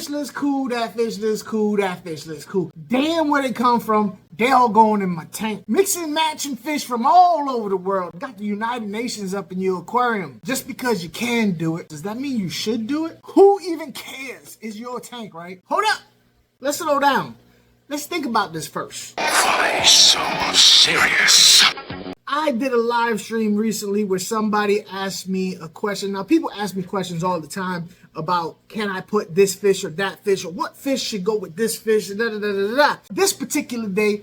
fish looks cool, that fish looks cool, that fish looks cool. Damn, where they come from, they all going in my tank. Mixing matching fish from all over the world. Got the United Nations up in your aquarium. Just because you can do it, does that mean you should do it? Who even cares? It's your tank, right? Hold up. Let's slow down. Let's think about this first. Why so serious? I did a live stream recently where somebody asked me a question. Now, people ask me questions all the time about, can I put this fish or that fish, or what fish should go with this fish, and da da da da da. This particular day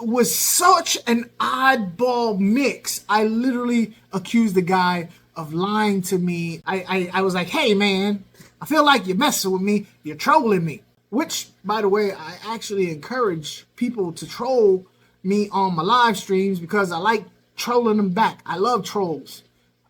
was such an oddball mix. I literally accused the guy of lying to me. I was like, hey man, I feel like you're messing with me, you're trolling me. Which, by the way, I actually encourage people to troll me on my live streams because I like trolling them back. I love trolls.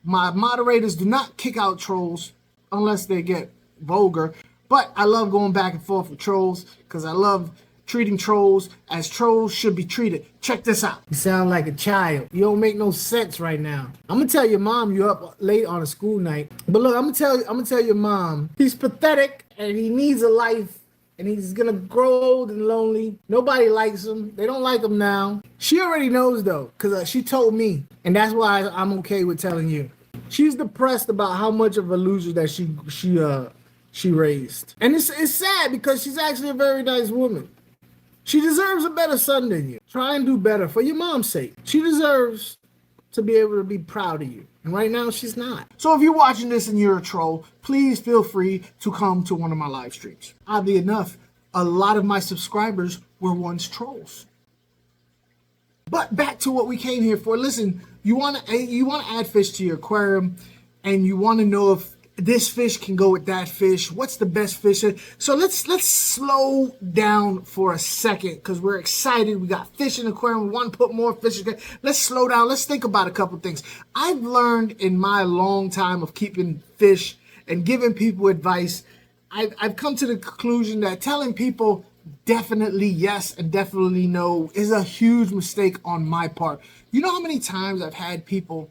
My moderators do not kick out trolls unless they get vulgar, but I love going back and forth with trolls because I love treating trolls as trolls should be treated. Check this out. You sound like a child. You don't make no sense right now. I'm gonna tell your mom you're up late on a school night. But look, I'm gonna tell your mom he's pathetic and he needs a life. And he's gonna grow old and lonely. Nobody likes him. They don't like him now. She already knows though, because she told me. And that's why I'm okay with telling you. She's depressed about how much of a loser that she raised. And it's sad because she's actually a very nice woman. She deserves a better son than you. Try and do better for your mom's sake. She deserves to be able to be proud of you. And right now, she's not. So if you're watching this and you're a troll, please feel free to come to one of my live streams. Oddly enough, a lot of my subscribers were once trolls. But back to what we came here for. Listen, you want to add fish to your aquarium, and you want to know if this fish can go with that fish. What's the best fish? So let's slow down for a second because we're excited. We got fish in the aquarium. We want to put more fish in. Let's slow down. Let's think about a couple things. I've learned in my long time of keeping fish and giving people advice, I've come to the conclusion that telling people definitely yes and definitely no is a huge mistake on my part. You know how many times I've had people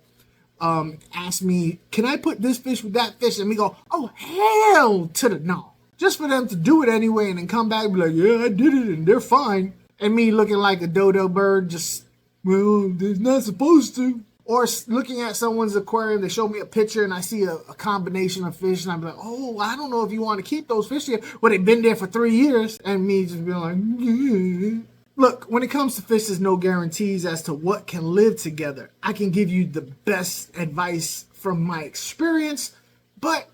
ask me, can I put this fish with that fish? And we go, oh, hell to the no. Just for them to do it anyway and then come back and be like, yeah, I did it and they're fine. And me looking like a dodo bird, just, well, they're not supposed to. Or looking at someone's aquarium, they show me a picture and I see a combination of fish and I'm like, oh, I don't know if you want to keep those fish here. Well, they've been there for 3 years. And me just being like, yeah. Look, when it comes to fish, there's no guarantees as to what can live together. I can give you the best advice from my experience, but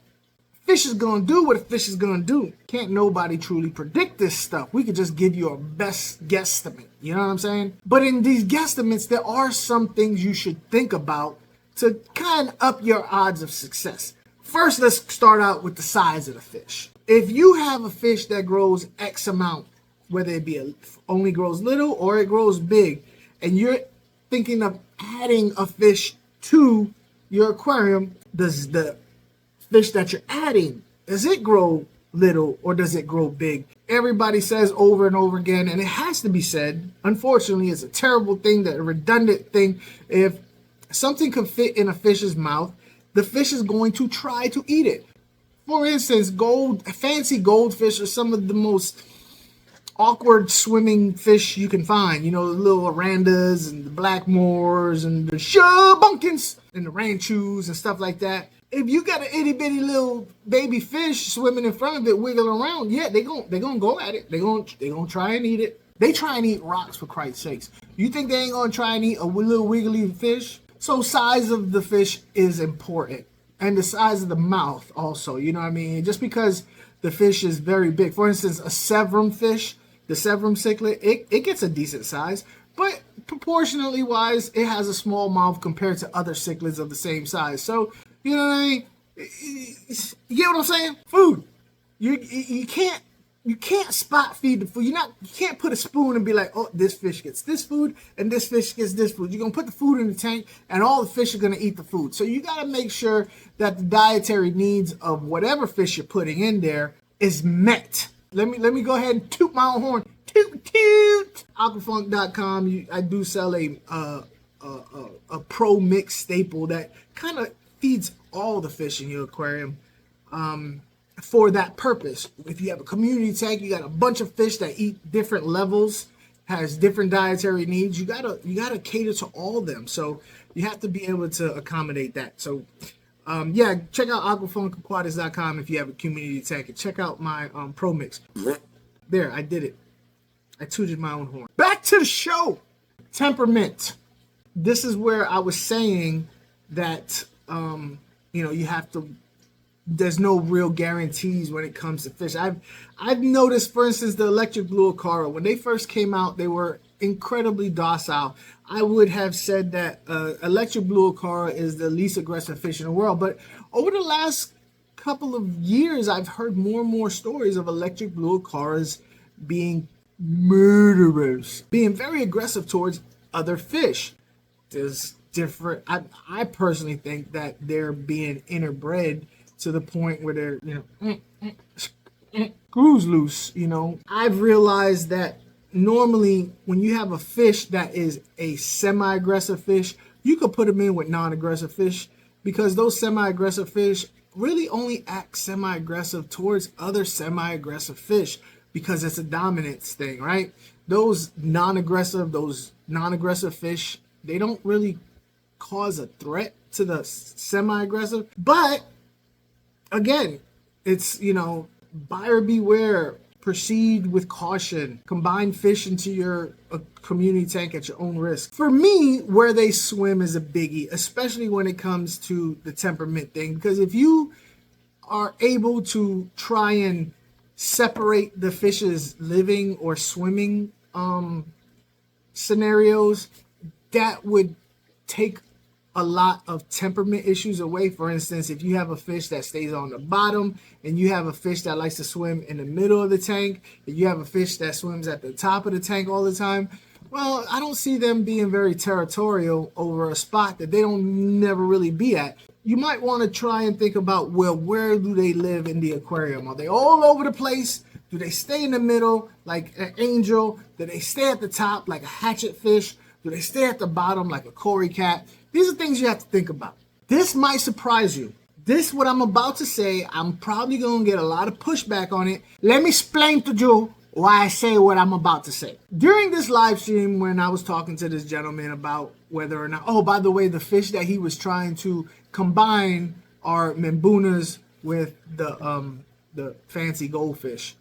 fish is going to do what a fish is going to do. Can't nobody truly predict this stuff. We could just give you a best guesstimate. You know what I'm saying? But in these guesstimates, there are some things you should think about to kind of up your odds of success. First, let's start out with the size of the fish. If you have a fish that grows X amount, whether it be only grows little or it grows big, and you're thinking of adding a fish to your aquarium, does the fish that you're adding, does it grow little or does it grow big? Everybody says over and over again, and it has to be said, unfortunately, it's a terrible thing, a redundant thing. If something can fit in a fish's mouth, the fish is going to try to eat it. For instance, fancy goldfish are some of the most awkward swimming fish you can find. You know, the little Arandas and the Blackmores and the Shubunkins and the Ranchus and stuff like that. If you got an itty bitty little baby fish swimming in front of it, wiggling around, yeah, they gonna go at it. They gonna try and eat it. They try and eat rocks, for Christ's sakes. You think they ain't gonna try and eat a little wiggly fish? So size of the fish is important, and the size of the mouth also. You know what I mean? Just because the fish is very big, for instance, a Severum fish. The Severum cichlid, it gets a decent size, but proportionally wise, it has a small mouth compared to other cichlids of the same size. So, you know what I mean? You get what I'm saying? Food. You can't spot feed the food. You can't put a spoon and be like, oh, this fish gets this food and this fish gets this food. You're gonna put the food in the tank and all the fish are gonna eat the food. So you gotta make sure that the dietary needs of whatever fish you're putting in there is met. Let me go ahead and toot my own horn. Toot toot. Aquafunk.com. I do sell a pro mix staple that kind of feeds all the fish in your aquarium. for that purpose. If you have a community tank, you got a bunch of fish that eat different levels, has different dietary needs. You gotta cater to all of them. So you have to be able to accommodate that. So yeah, check out aquafunkaquatics.com if you have a community tank, and check out my Pro Mix. There, I did it. I tooted my own horn. Back to the show. Temperament. This is where I was saying that you have to. There's no real guarantees when it comes to fish. I've noticed, for instance, the electric blue acara. When they first came out, they were incredibly docile. I would have said that electric blue acara is the least aggressive fish in the world. But over the last couple of years, I've heard more and more stories of electric blue acaras being murderers, being very aggressive towards other fish. There's different. I personally think that they're being interbred to the point where they're, screws loose. I've realized that normally when you have a fish that is a semi-aggressive fish, you could put them in with non-aggressive fish, because those semi-aggressive fish really only act semi-aggressive towards other semi-aggressive fish because it's a dominance thing, right? Those non-aggressive fish, they don't really cause a threat to the semi-aggressive. But again, it's, buyer beware, proceed with caution, combine fish into your community tank at your own risk. For me, where they swim is a biggie, especially when it comes to the temperament thing, because if you are able to try and separate the fish's living or swimming scenarios, that would take a lot of temperament issues away. For instance, if you have a fish that stays on the bottom and you have a fish that likes to swim in the middle of the tank, and you have a fish that swims at the top of the tank all the time, well, I don't see them being very territorial over a spot that they don't never really be at. You might want to try and think about, well, where do they live in the aquarium? Are they all over the place? Do they stay in the middle like an angel? Do they stay at the top like a hatchet fish? Do they stay at the bottom like a cory cat? These are things you have to think about. This might surprise you. This, what I'm about to say, I'm probably going to get a lot of pushback on it. Let me explain to you why I say what I'm about to say. During this live stream, when I was talking to this gentleman about whether or not, oh, by the way, the fish that he was trying to combine are membunas with the fancy goldfish,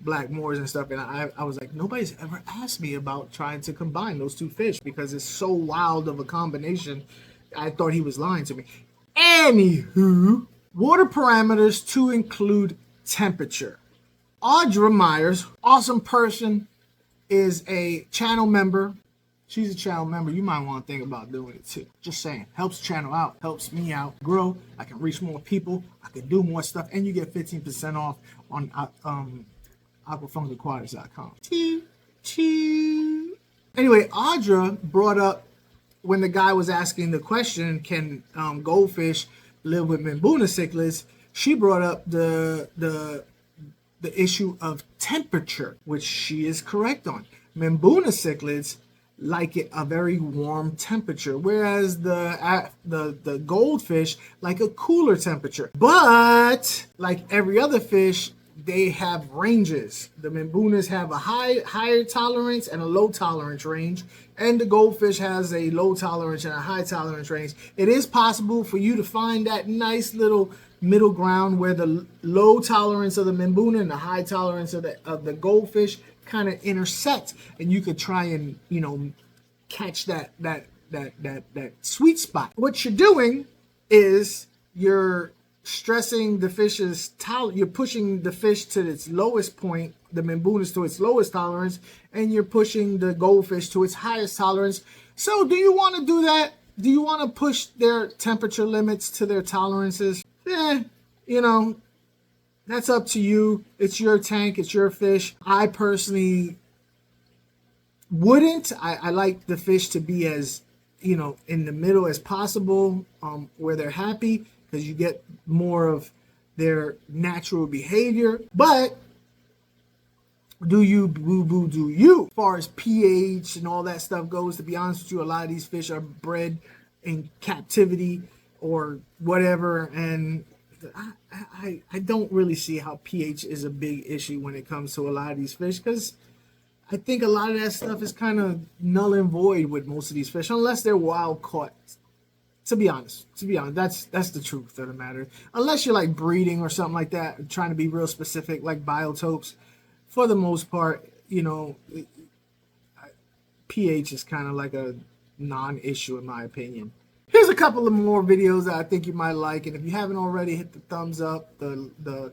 black moors and stuff. And I was like, nobody's ever asked me about trying to combine those two fish because it's so wild of a combination. I thought he was lying to me. Anywho, water parameters to include temperature. Audra Myers, awesome person, is a channel member. She's a channel member. You might want to think about doing it too. Just saying. Helps channel out. Helps me out. Grow. I can reach more people. I can do more stuff. And you get 15% off on aquafunkaquatics.com. Anyway, Audra brought up, when the guy was asking the question, can goldfish live with membuna cichlids? She brought up the issue of temperature, which she is correct on. Membuna cichlids like it a very warm temperature, whereas the goldfish like a cooler temperature. But like every other fish, they have ranges. The membunas have a higher tolerance and a low tolerance range, and the goldfish has a low tolerance and a high tolerance range. It is possible for you to find that nice little middle ground where the low tolerance of the membuna and the high tolerance of the goldfish kind of intersect, and you could try and catch that sweet spot. What you're doing is you're stressing the fish's you're pushing the fish to its lowest point, the membunas to its lowest tolerance, and you're pushing the goldfish to its highest tolerance. So do you want to do that? Do you want to push their temperature limits to their tolerances? That's up to you. It's your tank, it's your fish. I personally wouldn't. I like the fish to be as, in the middle as possible, where they're happy, because you get more of their natural behavior. But do you boo-boo do you? As far as pH and all that stuff goes, to be honest with you, a lot of these fish are bred in captivity or whatever, and I don't really see how pH is a big issue when it comes to a lot of these fish, because I think a lot of that stuff is kind of null and void with most of these fish, unless they're wild caught. To be honest, that's the truth of the matter. Unless you're like breeding or something like that, trying to be real specific, like biotopes. For the most part, you know, pH is kind of like a non-issue in my opinion. Here's a couple of more videos that I think you might like, and if you haven't already, hit the thumbs up, the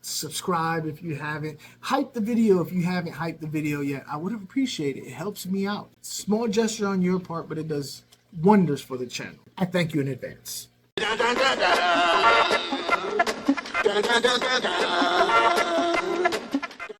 subscribe if you haven't, hype the video if you haven't hyped the video yet. I would appreciate it. It helps me out. Small gesture on your part, but it does wonders for the channel. I thank you in advance.